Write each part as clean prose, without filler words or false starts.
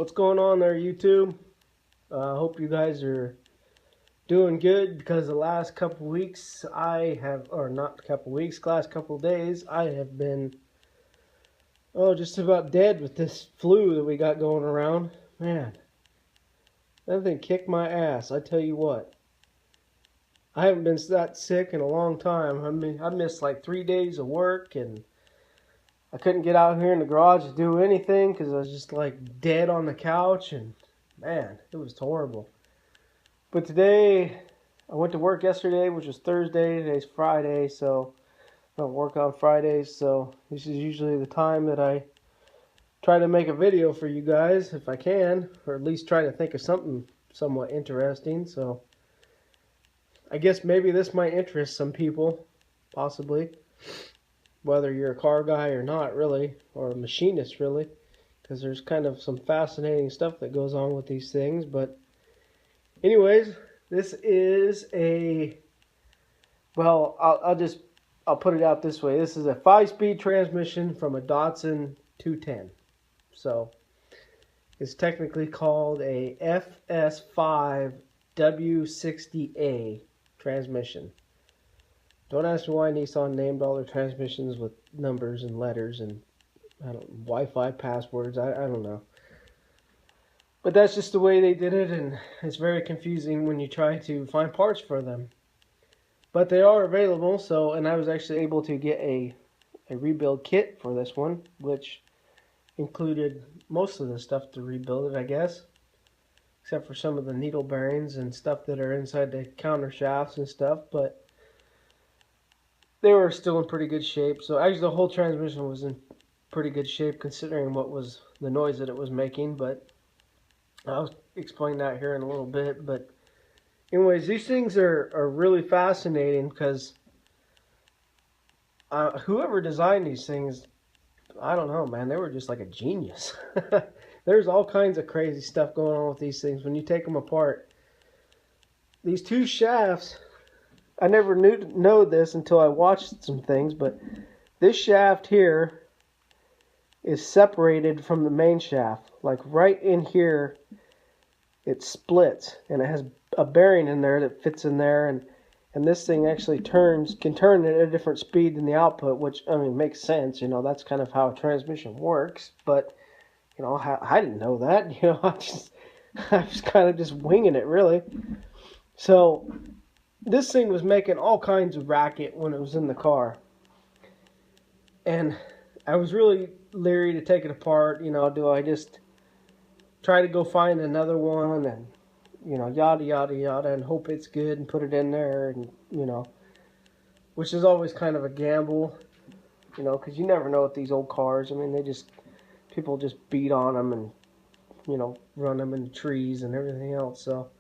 What's going on there, YouTube? I hope you guys are doing good, because the last couple weeks or not couple weeks, last couple days, I have been, just about dead with this flu that we got going around. Man, that thing kicked my ass, I tell you what. I haven't been that sick in a long time. I missed like 3 days of work, and I couldn't get out here in the garage to do anything because I was just like dead on the couch, and man, it was horrible. But today, I went to work yesterday, which was Thursday. Today's Friday, so I don't work on Fridays. So this is usually the time that I try to make a video for you guys, if I can, or at least try to think of something somewhat interesting. So I guess maybe this might interest some people, possibly, whether you're a car guy or not, really, or a machinist, really, because there's kind of some fascinating stuff that goes on with these things. But anyways, this is I'll put it out this way. This is a 5-speed transmission from a Datsun 210. So it's technically called a FS5 W60A transmission. Don't ask me why Nissan named all their transmissions with numbers and letters and Wi-Fi passwords. I don't know. But that's just the way they did it, and it's very confusing when you try to find parts for them. But they are available, and I was actually able to get a rebuild kit for this one, which included most of the stuff to rebuild it, I guess. Except for some of the needle bearings and stuff that are inside the counter shafts and stuff, but they were still in pretty good shape. So actually the whole transmission was in pretty good shape considering what was the noise that it was making, but I'll explain that here in a little bit. But anyways, these things are really fascinating because whoever designed these things, I don't know, man, they were just like a genius. There's all kinds of crazy stuff going on with these things when you take them apart. These two shafts, I never know this until I watched some things, but this shaft here is separated from the main shaft. Like right in here, it splits, and it has a bearing in there that fits in there, and this thing actually can turn at a different speed than the output, which, I mean, makes sense. That's kind of how a transmission works. But I didn't know that. I was kind of just winging it, really. So this thing was making all kinds of racket when it was in the car, and I was really leery to take it apart. Do I just try to go find another one and yada yada yada and hope it's good and put it in there, and which is always kind of a gamble, because you never know with these old cars. I mean, people just beat on them and run them into trees and everything else. So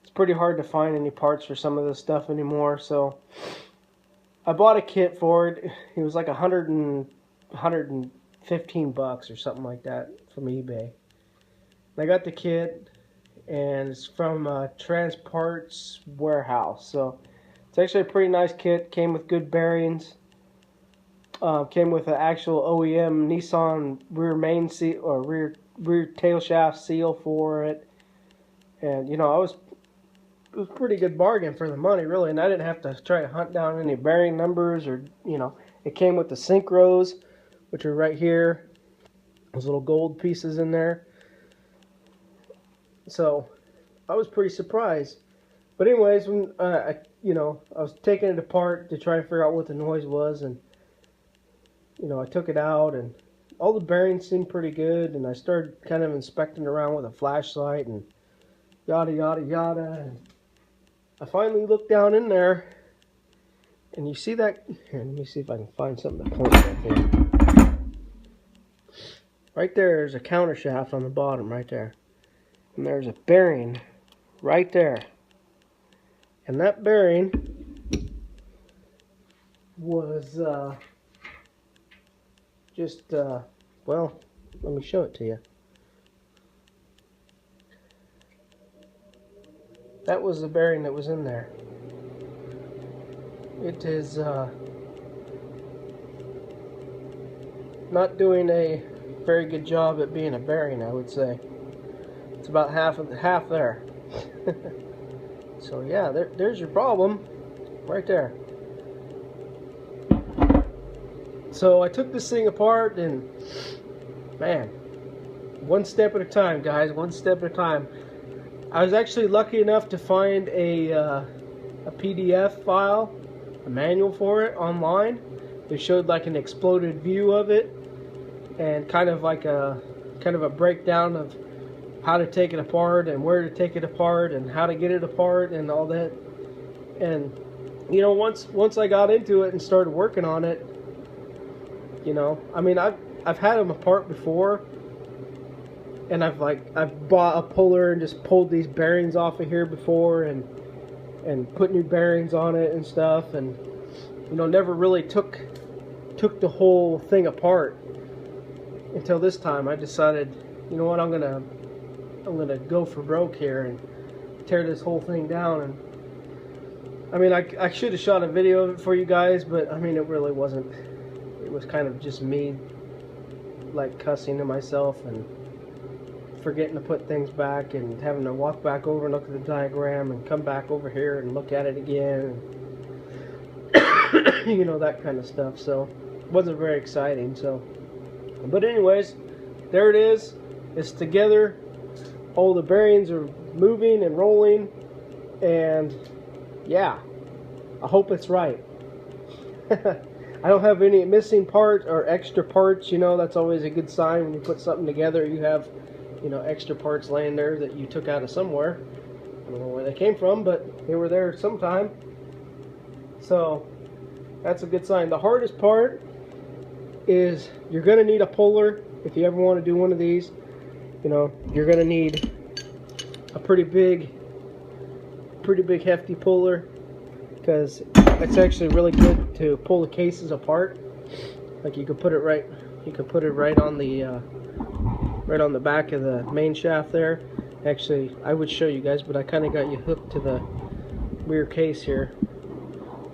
it's pretty hard to find any parts for some of this stuff anymore. So I bought a kit for it. It was like $115 or something like that from eBay. I got the kit, and it's from Transparts Warehouse. So it's actually a pretty nice kit. Came with good bearings. Came with an actual OEM Nissan rear main seal or rear tail shaft seal for it, and it was a pretty good bargain for the money, really. And I didn't have to try to hunt down any bearing numbers, or it came with the synchros, which are right here. Those little gold pieces in there. So I was pretty surprised. But anyways, when I was taking it apart to try and figure out what the noise was, and I took it out, and all the bearings seemed pretty good, and I started kind of inspecting around with a flashlight and yada yada yada, and I finally looked down in there, and you see that here. Let me see if I can find something to point at here. Right there's a counter shaft on the bottom, right there. And there's a bearing right there. And that bearing was well, let me show it to you. That was the bearing that was in there. It is not doing a very good job at being a bearing, I would say. It's about half there. So yeah, there's your problem right there. So I took this thing apart, and man, one step at a time, guys, one step at a time. I was actually lucky enough to find a PDF file, a manual for it online. It showed like an exploded view of it, and kind of a breakdown of how to take it apart and where to take it apart and how to get it apart and all that. And you know, once I got into it and started working on it, you know, I mean, I've had them apart before, and I've bought a puller and just pulled these bearings off of here before and put new bearings on it and stuff, and you know, never really took the whole thing apart until this time. I decided, you know what, I'm gonna go for broke here and tear this whole thing down. And I mean, I should have shot a video of it for you guys, but I mean, it really wasn't. It was kind of just me like cussing to myself and forgetting to put things back and having to walk back over and look at the diagram and come back over here and look at it again, and you know, that kind of stuff. So it wasn't very exciting. So, but anyways, there it is. It's together. All the bearings are moving and rolling, and yeah, I hope it's right. I don't have any missing parts or extra parts. You know, that's always a good sign when you put something together. You have, you know, extra parts laying there that you took out of somewhere. I don't know where they came from, but they were there sometime. So that's a good sign. The hardest part is you're going to need a puller if you ever want to do one of these. You know, you're going to need a pretty big hefty puller, because it's actually really good to pull the cases apart. Like you could put it right on the back of the main shaft there. Actually, I would show you guys, but I kind of got you hooked to the rear case here.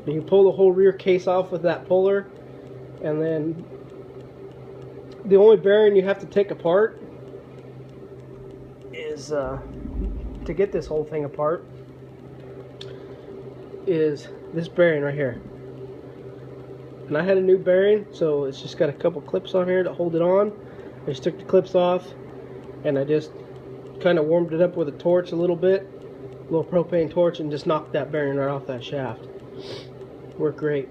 You can pull the whole rear case off with that puller, and then the only bearing you have to take apart is to get this whole thing apart is this bearing right here. And I had a new bearing, so it's just got a couple clips on here to hold it on. I just took the clips off, and I just kind of warmed it up with a torch a little bit, a little propane torch, and just knocked that bearing right off that shaft. Worked great.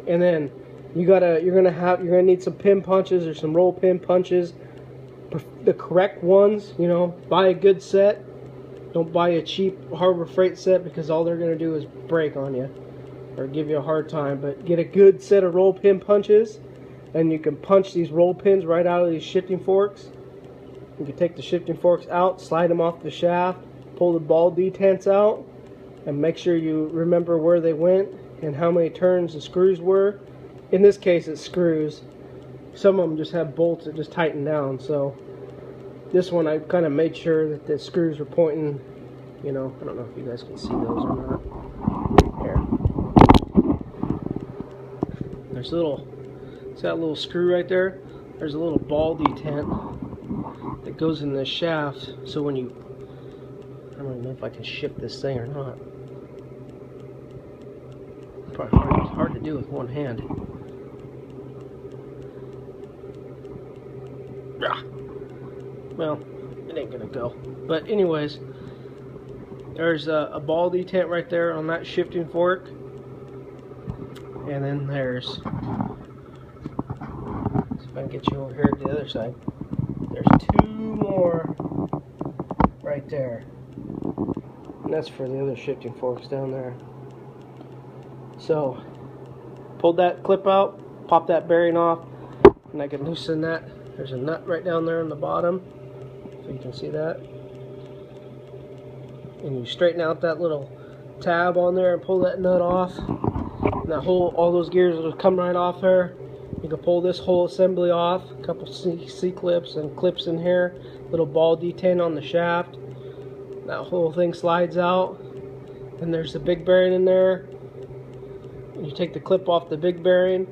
And then you're gonna need some pin punches or some roll pin punches, the correct ones. You know, buy a good set. Don't buy a cheap Harbor Freight set, because all they're gonna do is break on you or give you a hard time. But get a good set of roll pin punches, and you can punch these roll pins right out of these shifting forks. You can take the shifting forks out, slide them off the shaft, pull the ball detents out, and make sure you remember where they went and how many turns the screws were. In this case, it's screws. Some of them just have bolts that just tighten down. So this one, I kind of made sure that the screws were pointing. You know, I don't know if you guys can see those or not. Here. There's a little, see that little screw right there? There's a little ball detent that goes in the shaft. So when you, I don't even know if I can shift this thing or not. Probably hard to do with one hand. Well, it ain't gonna go. But anyways, there's a ball detent right there on that shifting fork. And then there's, see if I can get you over here to the other side. There's two more right there. And that's for the other shifting forks down there. So, pulled that clip out, pop that bearing off, and I can loosen that. There's a nut right down there on the bottom, so you can see that. And you straighten out that little tab on there and pull that nut off. And that whole, all those gears will come right off there. You can pull this whole assembly off. A couple C-clips and clips in here. Little ball detent on the shaft. That whole thing slides out. And there's the big bearing in there. And you take the clip off the big bearing.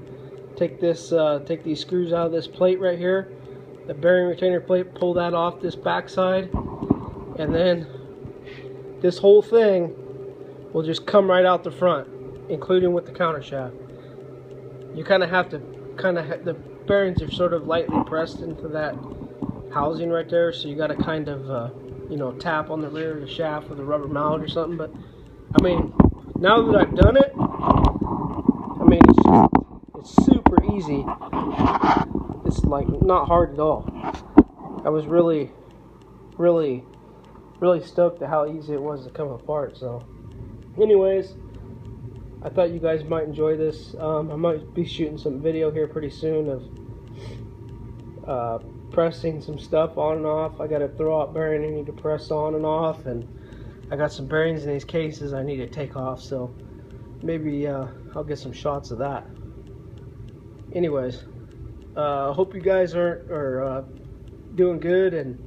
Take this, take these screws out of this plate right here. the bearing retainer plate, pull that off this backside, and then this whole thing will just come right out the front, including with the counter shaft. You kind of have to the bearings are sort of lightly pressed into that housing right there, so you got to kind of you know, tap on the rear of the shaft with a rubber mallet or something. But I mean, now that I've done it, I mean, it's super easy. It's like not hard at all. I was really stoked at how easy it was to come apart. So anyways, I thought you guys might enjoy this. I might be shooting some video here pretty soon of pressing some stuff on and off. I got a throwout bearing I need to press on and off, and I got some bearings in these cases I need to take off, so maybe I'll get some shots of that. Anyways, hope you guys are doing good, and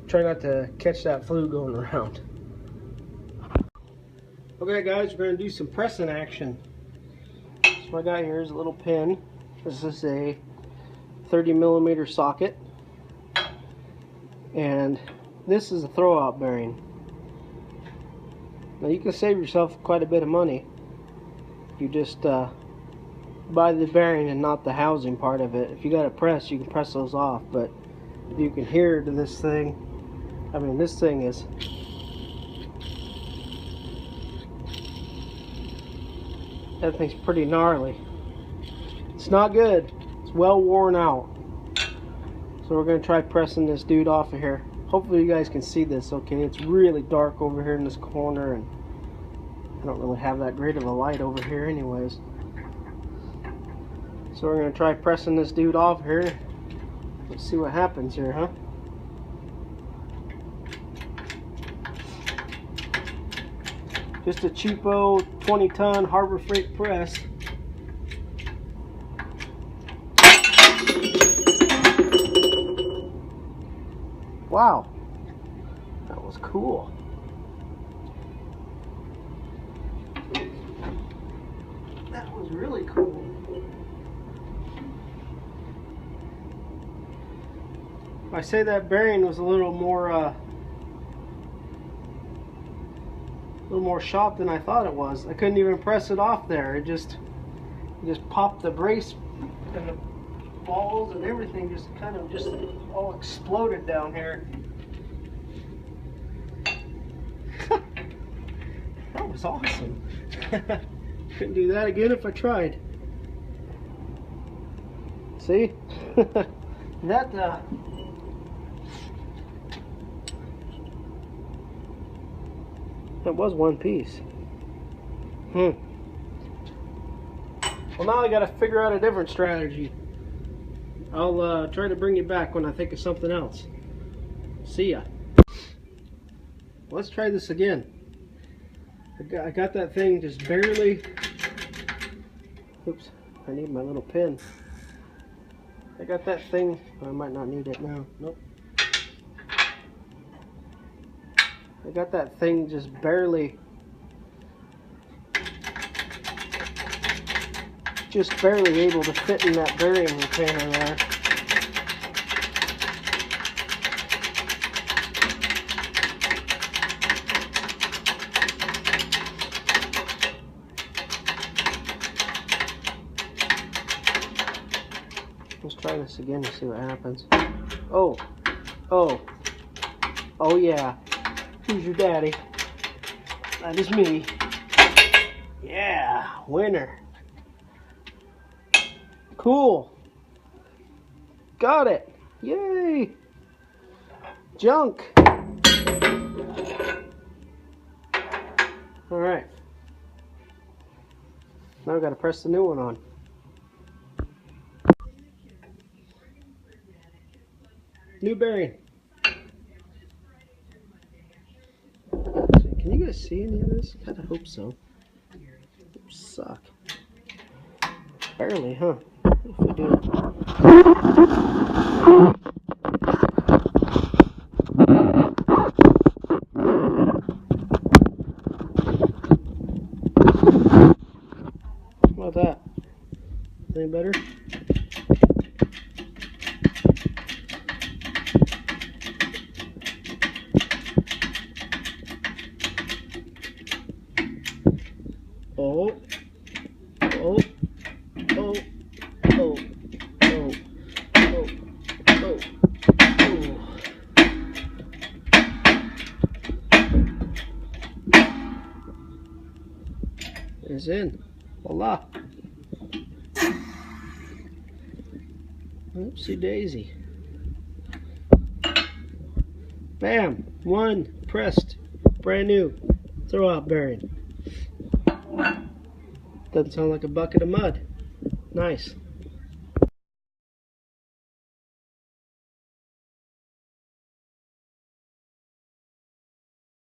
try not to catch that flu going around. Okay guys, we're going to do some pressing action. So what I got here is a little pin. This is a 30mm socket, and this is a throwout bearing. Now you can save yourself quite a bit of money. You just buy the bearing and not the housing part of it. If you got a press, you can press those off, but you can hear to this thing. I mean, this thing is that thing's pretty gnarly. It's not good. It's well worn out. So we're going to try pressing this dude off of here. Hopefully you guys can see this okay. It's really dark over here in this corner, and I don't really have that great of a light over here anyways. So we're going to try pressing this dude off here. Let's see what happens here, huh? Just a cheapo 20-ton Harbor Freight press. Wow, that was cool. That was really cool. I say that bearing was a little more shot than I thought it was. I couldn't even press it off there. It just popped the brace, and the balls and everything just kind of just all exploded down here. That was awesome. Couldn't do that again if I tried. See? That was one piece. Well, now I gotta figure out a different strategy. I'll try to bring you back when I think of something else. See ya. Let's try this again. I got that thing just barely. Oops, I need my little pin. I got that thing. I might not need it now. Nope. I got that thing just barely able to fit in that bearing retainer there. Let's try this again and see what happens. Oh yeah. Who's your daddy? That is me. Yeah, winner. Cool. Got it. Yay. Junk. Alright. Now I've got to press the new one on. New bearing. Can you guys see any of this? I kind of hope so. Suck. Barely, huh? If we do it. How about that? Any better? Oh, oh, oh, oh, oh, oh, oh, oh. It's in. Voila. Oopsie daisy. Bam! One pressed. Brand new. Throw out bearing. Doesn't sound like a bucket of mud. Nice.